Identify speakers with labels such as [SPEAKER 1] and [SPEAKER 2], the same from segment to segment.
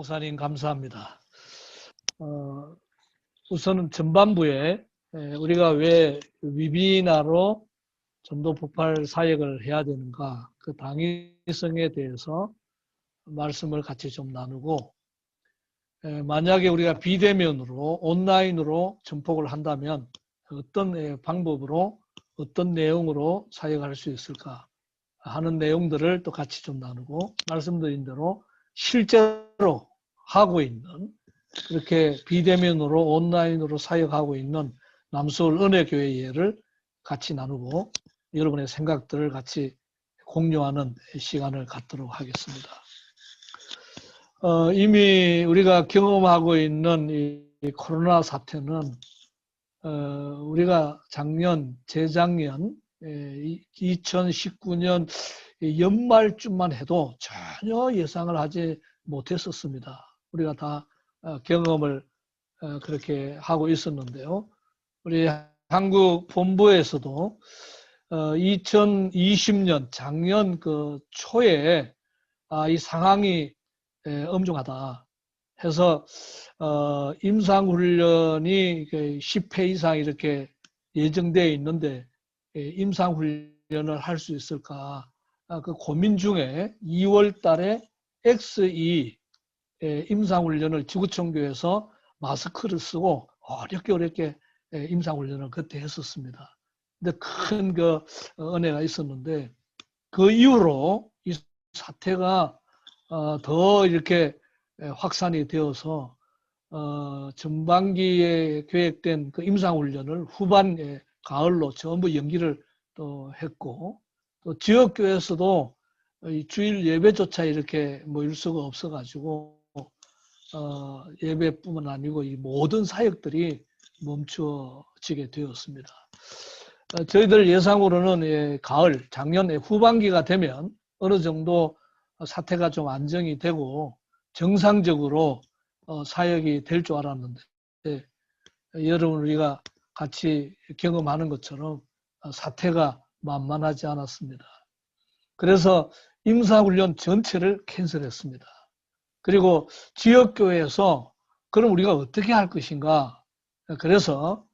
[SPEAKER 1] 목사님 감사합니다. 우선은 전반부에 우리가 왜 위비나로 전도 폭발 사역을 해야 되는가, 그 당위성에 대해서 말씀을 같이 좀 나누고, 만약에 우리가 비대면으로 온라인으로 전폭을 한다면 어떤 방법으로 어떤 내용으로 사역할 수 있을까 하는 내용들을 또 같이 좀 나누고, 말씀드린 대로 실제로 하고 있는, 그렇게 비대면으로 온라인으로 사역하고 있는 남서울 은혜교회 예를 같이 나누고 여러분의 생각들을 같이 공유하는 시간을 갖도록 하겠습니다. 이미 우리가 경험하고 있는 이 코로나 사태는 우리가 재작년 2019년 연말쯤만 해도 전혀 예상을 하지 못했었습니다. 우리가 다 경험을 그렇게 하고 있었는데요. 우리 한국 본부에서도 2020년 작년 그 초에 이 상황이 엄중하다 해서 임상훈련이 10회 이상 이렇게 예정되어 있는데 임상훈련을 할 수 있을까, 그 고민 중에 2월 달에 X2 임상훈련을 지구촌교에서 마스크를 쓰고 어렵게 임상훈련을 그때 했었습니다. 근데 큰 그 은혜가 있었는데, 그 이후로 이 사태가 더 이렇게 확산이 되어서 전반기에 계획된 그 임상훈련을 후반 가을로 전부 연기를 또 했고, 또 지역교회에서도 주일 예배조차 이렇게 모일 수가 없어가지고 예배뿐만 아니고 이 모든 사역들이 멈춰지게 되었습니다. 저희들 예상으로는 가을, 작년 후반기가 되면 어느 정도 사태가 좀 안정이 되고 정상적으로 사역이 될 줄 알았는데, 여러분 우리가 같이 경험하는 것처럼 사태가 만만하지 않았습니다. 그래서 임상훈련 전체를 캔슬했습니다. 그리고 지역교회에서 그럼 우리가 어떻게 할 것인가, 그래서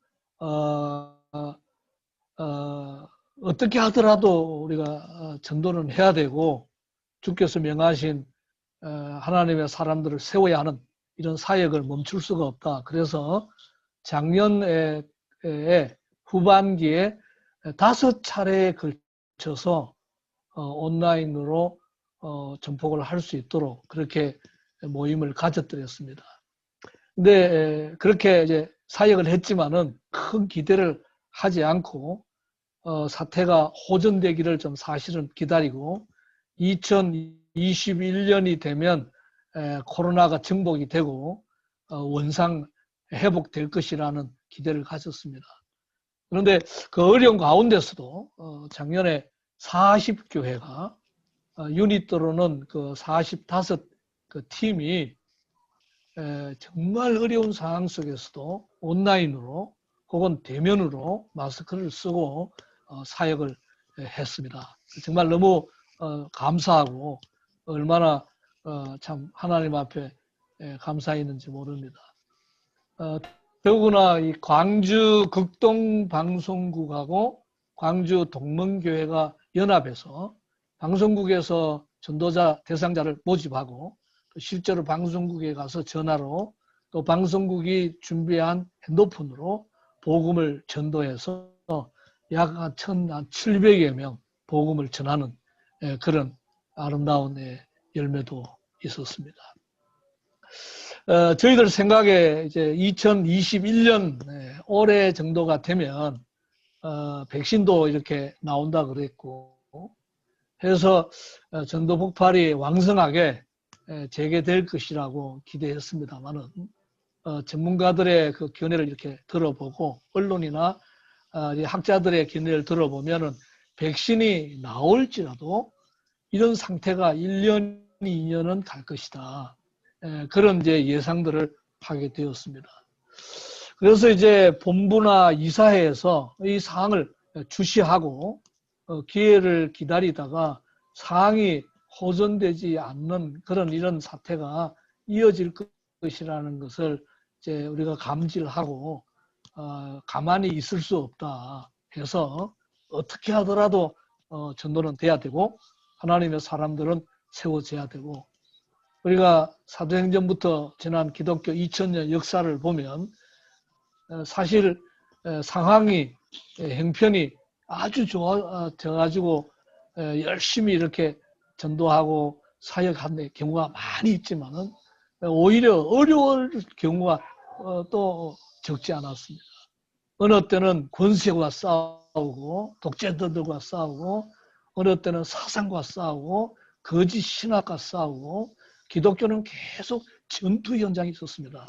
[SPEAKER 1] 어떻게 하더라도 우리가 전도는 해야 되고 주께서 명하신 하나님의 사람들을 세워야 하는 이런 사역을 멈출 수가 없다. 그래서 작년에 후반기에 5차례에 걸쳐서 온라인으로 전폭을 할 수 있도록 그렇게 모임을 가졌더랬습니다. 근데 그렇게 이제 사역을 했지만은 큰 기대를 하지 않고 사태가 호전되기를 좀 사실은 기다리고 2021년이 되면 코로나가 정복이 되고 원상 회복될 것이라는 기대를 가졌습니다. 그런데 그 어려운 가운데서도 작년에 40교회가 유닛으로는 그 45 그 팀이 정말 어려운 상황 속에서도 온라인으로 혹은 대면으로 마스크를 쓰고 사역을 했습니다. 정말 너무 감사하고 얼마나 참 하나님 앞에 감사했는지 모릅니다. 더구나 이 광주 극동방송국하고 광주 동문교회가 연합해서 방송국에서 전도자 대상자를 모집하고 또 실제로 방송국에 가서 전화로 또 방송국이 준비한 핸드폰으로 복음을 전도해서 약 1,700여 명 복음을 전하는 그런 아름다운 열매도 있었습니다. 저희들 생각에 이제 2021년 올해 정도가 되면 백신도 이렇게 나온다 그랬고 해서 전도 폭발이 왕성하게 재개될 것이라고 기대했습니다만은 전문가들의 그 견해를 이렇게 들어보고 언론이나 학자들의 견해를 들어보면은 백신이 나올지라도 이런 상태가 1년, 2년은 갈 것이다. 그런 이제 예상들을 하게 되었습니다. 그래서 이제 본부나 이사회에서 이 사항을 주시하고 기회를 기다리다가 상황이 호전되지 않는 그런 이런 사태가 이어질 것이라는 것을 이제 우리가 감지를 하고 가만히 있을 수 없다 해서 어떻게 하더라도 전도는 돼야 되고 하나님의 사람들은 세워져야 되고 우리가 사도행전부터 지난 기독교 2000년 역사를 보면 사실 상황이 형편이 아주 좋아져가지고 열심히 이렇게 전도하고 사역하는 경우가 많이 있지만은 오히려 어려울 경우가 또 적지 않았습니다. 어느 때는 권세와 싸우고 독재자들과 싸우고 어느 때는 사상과 싸우고 거짓 신학과 싸우고 기독교는 계속 전투 현장이 있었습니다.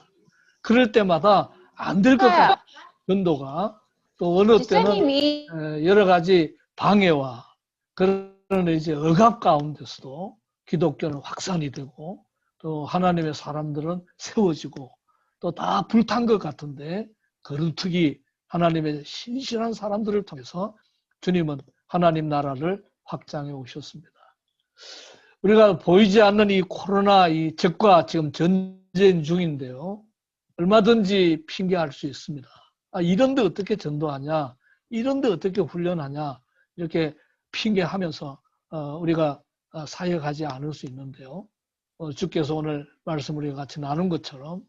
[SPEAKER 1] 그럴 때마다 안 될 것 같은 전도가 또 어느 때는 여러 가지 방해와 그런 이제 억압 가운데서도 기독교는 확산이 되고 또 하나님의 사람들은 세워지고 또 다 불탄 것 같은데 거루트기 하나님의 신실한 사람들을 통해서 주님은 하나님 나라를 확장해 오셨습니다. 우리가 보이지 않는 이 코로나 이 적과 지금 전쟁 중인데요. 얼마든지 핑계할 수 있습니다. 이런데 어떻게 전도하냐, 이런데 어떻게 훈련하냐 이렇게 핑계하면서 우리가 사역하지 않을 수 있는데요. 주께서 오늘 말씀 우리가 같이 나눈 것처럼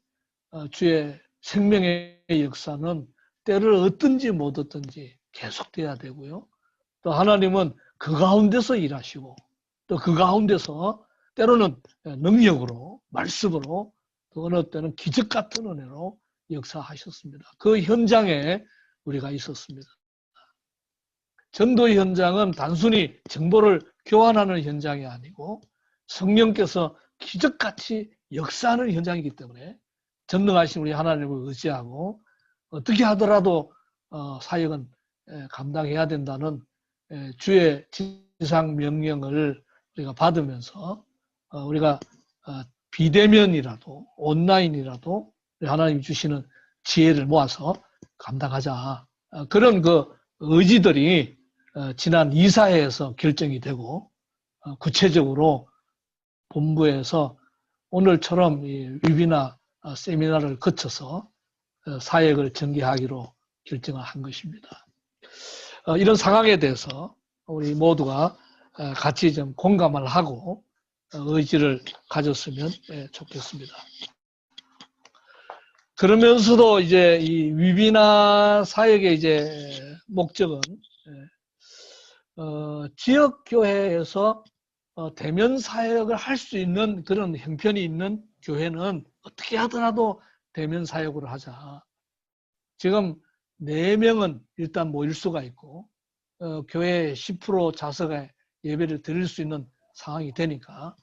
[SPEAKER 1] 주의 생명의 역사는 때를 얻든지 못 얻든지 계속돼야 되고요. 또 하나님은 그 가운데서 일하시고 또 그 가운데서 때로는 능력으로 말씀으로 또 어느 때는 기적 같은 은혜로 역사하셨습니다. 그 현장에 우리가 있었습니다. 전도 현장은 단순히 정보를 교환하는 현장이 아니고 성령께서 기적같이 역사하는 현장이기 때문에 전능하신 우리 하나님을 의지하고 어떻게 하더라도 사역은 감당해야 된다는 주의 지상 명령을 우리가 받으면서 우리가 비대면이라도 온라인이라도 하나님이 주시는 지혜를 모아서 감당하자. 그런 그 의지들이 지난 이사회에서 결정이 되고 구체적으로 본부에서 오늘처럼 이 위비나 세미나를 거쳐서 사역을 전개하기로 결정을 한 것입니다. 이런 상황에 대해서 우리 모두가 같이 좀 공감을 하고 의지를 가졌으면 좋겠습니다. 그러면서도 이제 이 위비나 사역의 이제 목적은 지역 교회에서 대면 사역을 할 수 있는 그런 형편이 있는 교회는 어떻게 하더라도 대면 사역을 하자. 지금 4명은 일단 모일 수가 있고 교회 10% 좌석에 예배를 드릴 수 있는 상황이 되니까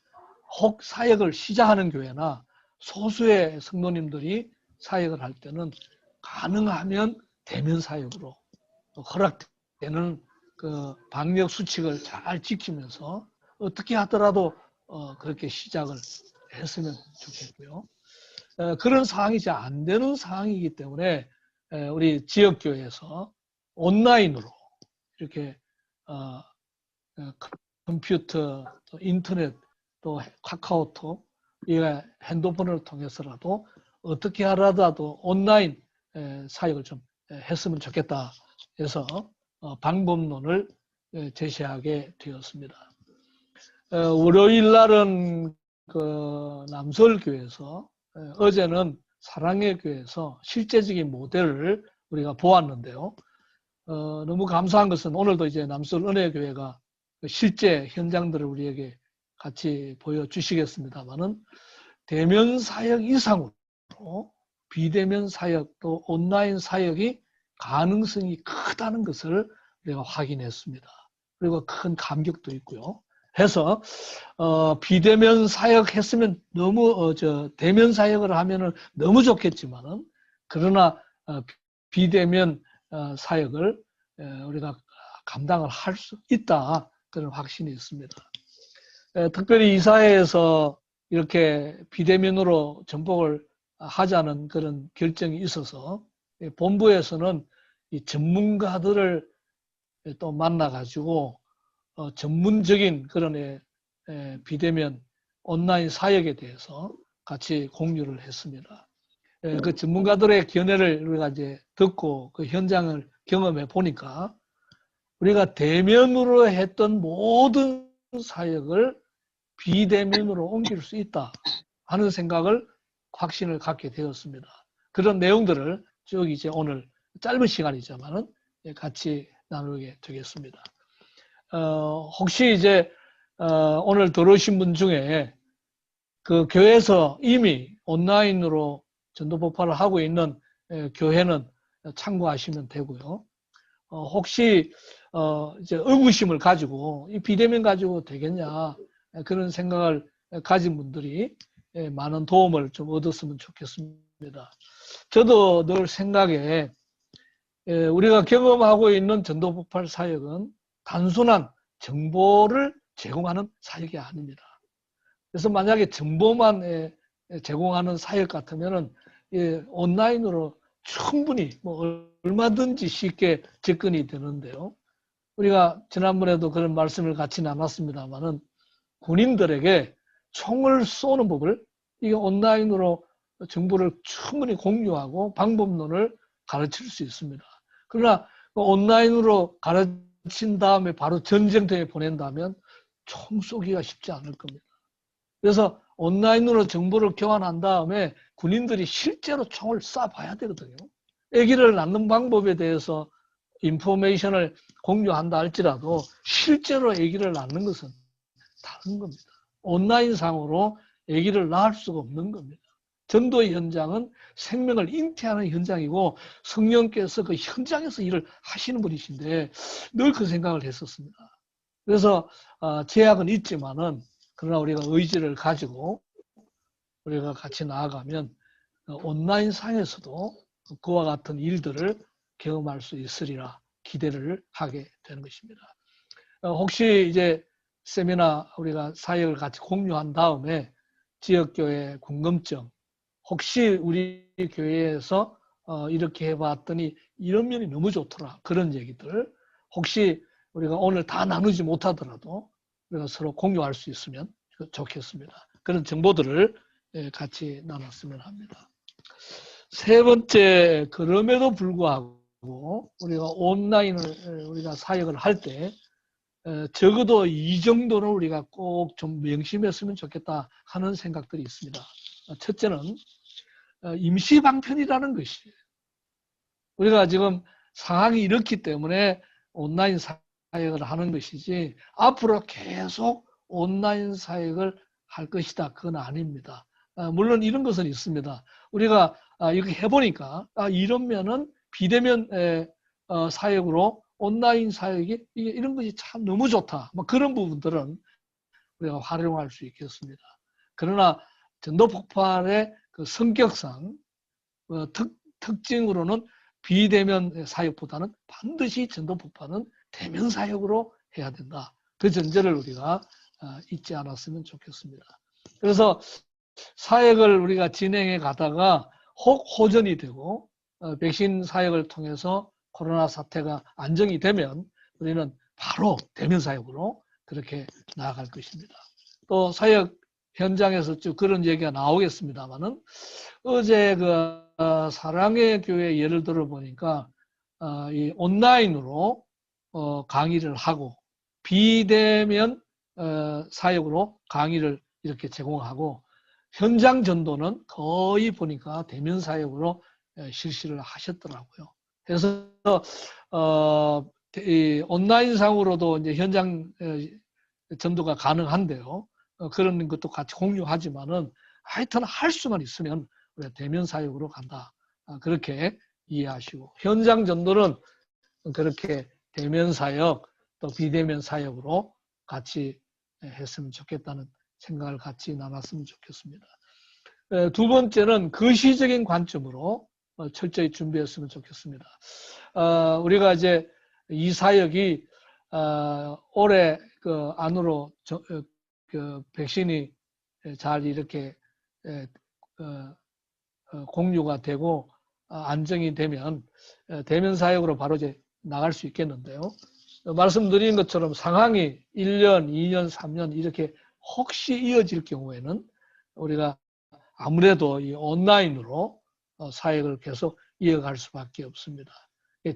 [SPEAKER 1] 혹 사역을 시작하는 교회나 소수의 성도님들이 사역을 할 때는 가능하면 대면 사역으로 허락되는 그 방역 수칙을 잘 지키면서 어떻게 하더라도 그렇게 시작을 했으면 좋겠고요. 그런 상황이 잘 안 되는 상황이기 때문에 우리 지역교회에서 온라인으로 이렇게 컴퓨터, 또 인터넷, 또 카카오톡, 핸드폰을 통해서라도 어떻게 하라도 온라인 사역을 좀 했으면 좋겠다 해서 방법론을 제시하게 되었습니다. 월요일 날은 그 남서울교회에서 어제는 사랑의 교회에서 실제적인 모델을 우리가 보았는데요. 너무 감사한 것은 오늘도 이제 남서울 은혜교회가 실제 현장들을 우리에게 같이 보여주시겠습니다만은 대면 사역 이상으로 비대면 사역 또 온라인 사역이 가능성이 크다는 것을 우리가 확인했습니다. 그리고 큰 감격도 있고요. 해서 비대면 사역했으면 너무 대면 사역을 하면은 너무 좋겠지만은 그러나 비대면 사역을 우리가 감당을 할 수 있다 그런 확신이 있습니다. 특별히 이사회에서 이렇게 비대면으로 전복을 하자는 그런 결정이 있어서 본부에서는 이 전문가들을 또 만나가지고 전문적인 그런 비대면 온라인 사역에 대해서 같이 공유를 했습니다. 그 전문가들의 견해를 우리가 이제 듣고 그 현장을 경험해 보니까 우리가 대면으로 했던 모든 사역을 비대면으로 옮길 수 있다 하는 생각을 확신을 갖게 되었습니다. 그런 내용들을 쭉 이제 오늘 짧은 시간이지만은 같이 나누게 되겠습니다. 혹시 이제 오늘 들어오신 분 중에 그 교회에서 이미 온라인으로 전도 폭발을 하고 있는 교회는 참고하시면 되고요. 혹시 이제 의구심을 가지고 이 비대면 가지고 되겠냐 그런 생각을 가진 분들이 많은 도움을 좀 얻었으면 좋겠습니다. 저도 늘 생각에 우리가 경험하고 있는 전도 폭발 사역은 단순한 정보를 제공하는 사역이 아닙니다. 그래서 만약에 정보만 제공하는 사역 같으면은 온라인으로 충분히 뭐 얼마든지 쉽게 접근이 되는데요. 우리가 지난번에도 그런 말씀을 같이 나눴습니다만은 군인들에게 총을 쏘는 법을 이게 온라인으로 정보를 충분히 공유하고 방법론을 가르칠 수 있습니다. 그러나 온라인으로 가르친 다음에 바로 전쟁터에 보낸다면 총 쏘기가 쉽지 않을 겁니다. 그래서 온라인으로 정보를 교환한 다음에 군인들이 실제로 총을 쏴봐야 되거든요. 아기를 낳는 방법에 대해서 인포메이션을 공유한다 할지라도 실제로 아기를 낳는 것은 다른 겁니다. 온라인상으로 아기를 낳을 수가 없는 겁니다. 전도의 현장은 생명을 잉태하는 현장이고 성령께서 그 현장에서 일을 하시는 분이신데 늘 그 생각을 했었습니다. 그래서 제약은 있지만은 그러나 우리가 의지를 가지고 우리가 같이 나아가면 온라인 상에서도 그와 같은 일들을 경험할 수 있으리라 기대를 하게 되는 것입니다. 혹시 이제 세미나 우리가 사역을 같이 공유한 다음에 지역교회 궁금증, 혹시 우리 교회에서 이렇게 해봤더니 이런 면이 너무 좋더라 그런 얘기들 혹시 우리가 오늘 다 나누지 못하더라도 우리가 서로 공유할 수 있으면 좋겠습니다. 그런 정보들을 같이 나눴으면 합니다. 세 번째, 그럼에도 불구하고 우리가 온라인을 우리가 사역을 할 때 적어도 이 정도는 우리가 꼭 좀 명심했으면 좋겠다 하는 생각들이 있습니다. 첫째는 임시 방편이라는 것이에요. 우리가 지금 상황이 이렇기 때문에 온라인 사역을 하는 것이지 앞으로 계속 온라인 사역을 할 것이다. 그건 아닙니다. 물론 이런 것은 있습니다. 우리가 이렇게 해보니까 이러면은 비대면 사역으로 온라인 사역이 이런 것이 참 너무 좋다. 뭐 그런 부분들은 우리가 활용할 수 있겠습니다. 그러나 전도 폭발의 그 성격상 특징으로는 비대면 사역보다는 반드시 전도 폭발은 대면 사역으로 해야 된다. 그 전제를 우리가 잊지 않았으면 좋겠습니다. 그래서 사역을 우리가 진행해 가다가 혹 호전이 되고 백신 사역을 통해서 코로나 사태가 안정이 되면 우리는 바로 대면 사역으로 그렇게 나아갈 것입니다. 또 사역 현장에서 쭉 그런 얘기가 나오겠습니다만은 어제 그 사랑의 교회 예를 들어 보니까 이 온라인으로 강의를 하고 비대면 사역으로 강의를 이렇게 제공하고 현장 전도는 거의 보니까 대면 사역으로 실시를 하셨더라고요. 그래서 온라인상으로도 이제 현장 전도가 가능한데요. 그런 것도 같이 공유하지만은 하여튼 할 수만 있으면 우리가 대면 사역으로 간다. 그렇게 이해하시고 현장 전도는 그렇게 대면 사역 또 비대면 사역으로 같이 했으면 좋겠다는 생각을 같이 나눴으면 좋겠습니다. 두 번째는 거시적인 관점으로 철저히 준비했으면 좋겠습니다. 우리가 이제 이 사역이 올해 그 안으로 그 백신이 잘 이렇게 공유가 되고 안정이 되면 대면 사역으로 바로 이제 나갈 수 있겠는데요. 말씀드린 것처럼 상황이 1년, 2년, 3년 이렇게 혹시 이어질 경우에는 우리가 아무래도 이 온라인으로 사역을 계속 이어갈 수밖에 없습니다.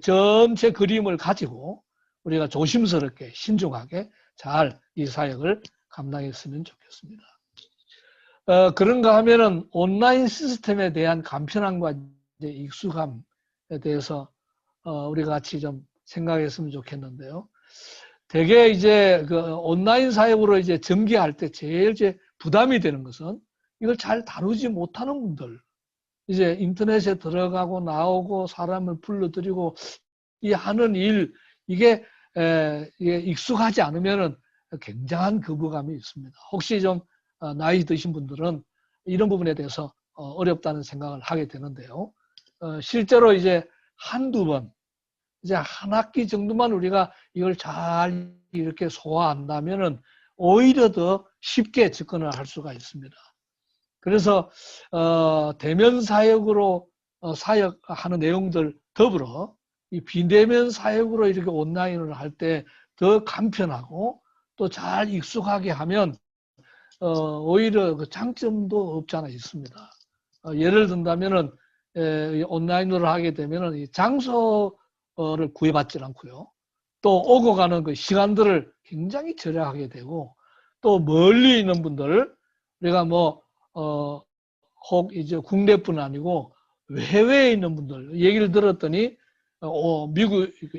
[SPEAKER 1] 전체 그림을 가지고 우리가 조심스럽게 신중하게 잘 이 사역을 감당했으면 좋겠습니다. 그런가 하면은 온라인 시스템에 대한 간편함과 이제 익숙함에 대해서 우리가 같이 좀 생각했으면 좋겠는데요. 대개 이제 그 온라인 사역으로 이제 전개할 때 제일 이제 부담이 되는 것은 이걸 잘 다루지 못하는 분들, 이제 인터넷에 들어가고 나오고 사람을 불러들이고 이 하는 일, 이게 익숙하지 않으면은 굉장한 거부감이 있습니다. 혹시 좀 나이 드신 분들은 이런 부분에 대해서 어렵다는 생각을 하게 되는데요. 실제로 이제 한두 번, 이제 한 학기 정도만 우리가 이걸 잘 이렇게 소화한다면은 오히려 더 쉽게 접근을 할 수가 있습니다. 그래서 대면 사역으로 사역하는 내용들 더불어 이 비대면 사역으로 이렇게 온라인을 할 때 더 간편하고 또 잘 익숙하게 하면 오히려 그 장점도 없지 않아 있습니다. 예를 든다면은 온라인으로 하게 되면은 이 장소를 구애받지 않고요. 또 오고 가는 그 시간들을 굉장히 절약하게 되고 또 멀리 있는 분들 우리가 뭐 혹 이제 국내뿐 아니고 해외에 있는 분들 얘기를 들었더니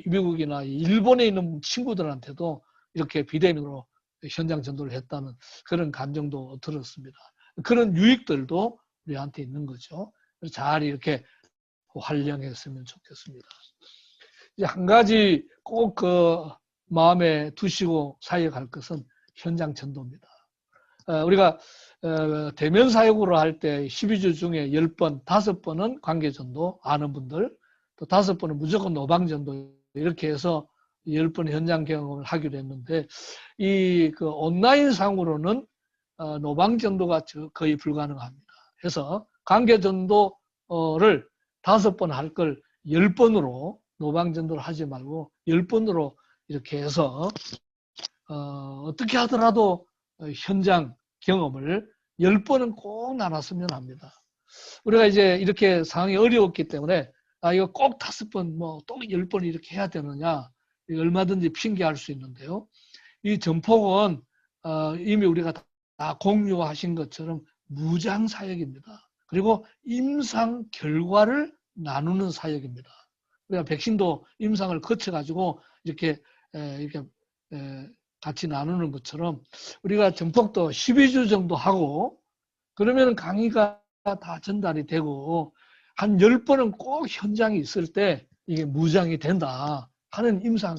[SPEAKER 1] 미국이나 일본에 있는 친구들한테도 이렇게 비대면으로 현장 전도를 했다는 그런 감정도 들었습니다. 그런 유익들도 우리한테 있는 거죠. 잘 이렇게 활용했으면 좋겠습니다. 이제 한 가지 꼭 그 마음에 두시고 사역할 것은 현장 전도입니다. 우리가 대면 사역으로 할 때 12주 중에 10번, 5번은 관계전도 아는 분들, 또 5번은 무조건 노방전도 이렇게 해서 10번 현장 경험을 하기로 했는데 이 그 온라인 상으로는 노방전도가 거의 불가능합니다. 해서 관계전도를 5번 할 걸 10번으로 노방전도를 하지 말고 10번으로 이렇게 해서 어떻게 하더라도 현장 경험을 10번은 꼭 나눴으면 합니다. 우리가 이제 이렇게 상황이 어려웠기 때문에 이거 꼭 5번 뭐 또 10번 이렇게 해야 되느냐 얼마든지 핑계할 수 있는데요. 이 전폭은 이미 우리가 다 공유하신 것처럼 무장 사역입니다. 그리고 임상 결과를 나누는 사역입니다. 우리가 백신도 임상을 거쳐가지고 이렇게 같이 나누는 것처럼 우리가 전폭도 12주 정도 하고 그러면 강의가 다 전달이 되고 한 10번은 꼭 현장에 있을 때 이게 무장이 된다 하는 임상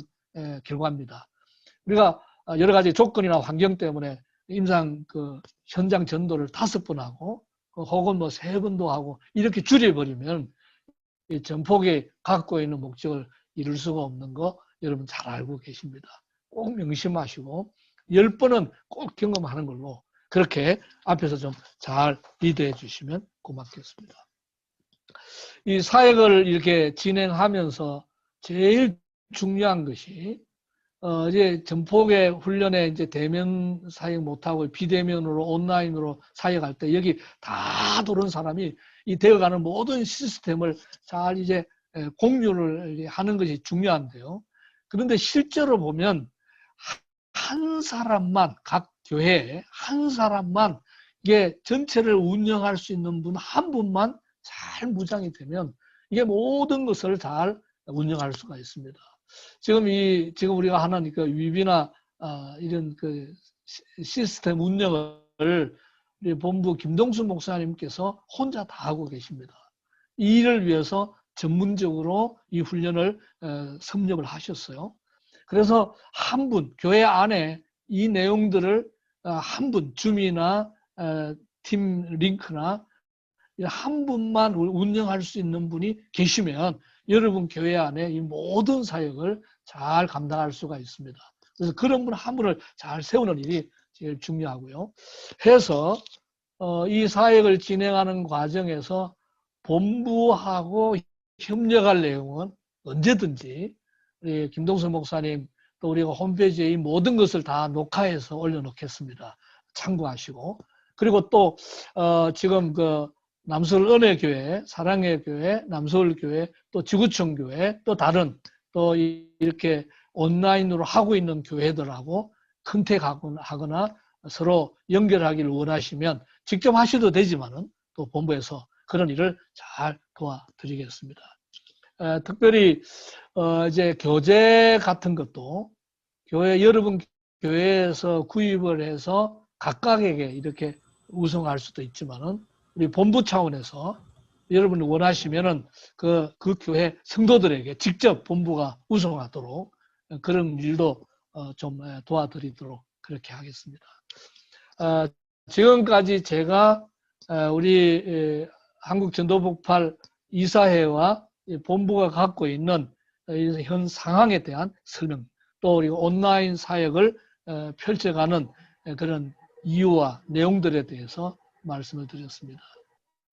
[SPEAKER 1] 결과입니다. 우리가 여러 가지 조건이나 환경 때문에 임상 그 현장 전도를 5번 하고 혹은 뭐 3번도 하고 이렇게 줄여버리면 이 전폭이 갖고 있는 목적을 이룰 수가 없는 거 여러분 잘 알고 계십니다. 꼭 명심하시고 10번은 꼭 경험하는 걸로 그렇게 앞에서 좀 잘 리드해 주시면 고맙겠습니다. 이 사역을 이렇게 진행하면서 제일 중요한 것이 이제 전폭의 훈련에 이제 대면 사역 못하고 비대면으로 온라인으로 사역할 때 여기 다 들어온 사람이 이 되어가는 모든 시스템을 잘 이제 공유를 하는 것이 중요한데요. 그런데 실제로 보면 한 사람만 각 교회에 한 사람만 이게 전체를 운영할 수 있는 분 한 분만 잘 무장이 되면 이게 모든 것을 잘 운영할 수가 있습니다. 지금 우리가 하는 그 위비나 이런 그 시스템 운영을 우리 본부 김동수 목사님께서 혼자 다 하고 계십니다. 이 일을 위해서 전문적으로 이 훈련을 섭렵을 하셨어요. 그래서 한 분, 교회 안에 이 내용들을 한 분, 줌이나 팀 링크나 한 분만 운영할 수 있는 분이 계시면 여러분 교회 안에 이 모든 사역을 잘 감당할 수가 있습니다. 그래서 그런 분 한 분을 잘 세우는 일이 제일 중요하고요. 해서 이 사역을 진행하는 과정에서 본부하고 협력할 내용은 언제든지 우리 김동수 목사님 또 우리가 홈페이지에 이 모든 것을 다 녹화해서 올려놓겠습니다. 참고하시고 그리고 또 지금 그 남서울 은혜교회, 사랑의 교회, 남서울교회, 또 지구촌 교회, 또 다른 또 이렇게 온라인으로 하고 있는 교회들하고 컨택하거나 서로 연결하기를 원하시면 직접 하셔도 되지만은 또 본부에서 그런 일을 잘 도와드리겠습니다. 특별히 이제 교재 같은 것도 여러분 교회에서 구입을 해서 각각에게 이렇게 우송할 수도 있지만은 우리 본부 차원에서 여러분이 원하시면은 그 교회 성도들에게 직접 본부가 우송하도록 그런 일도 좀 도와드리도록 그렇게 하겠습니다. 지금까지 제가 우리 한국전도복팔 이사회와 본부가 갖고 있는 현 상황에 대한 설명, 또 우리 온라인 사역을 펼쳐가는 그런 이유와 내용들에 대해서 말씀을 드렸습니다.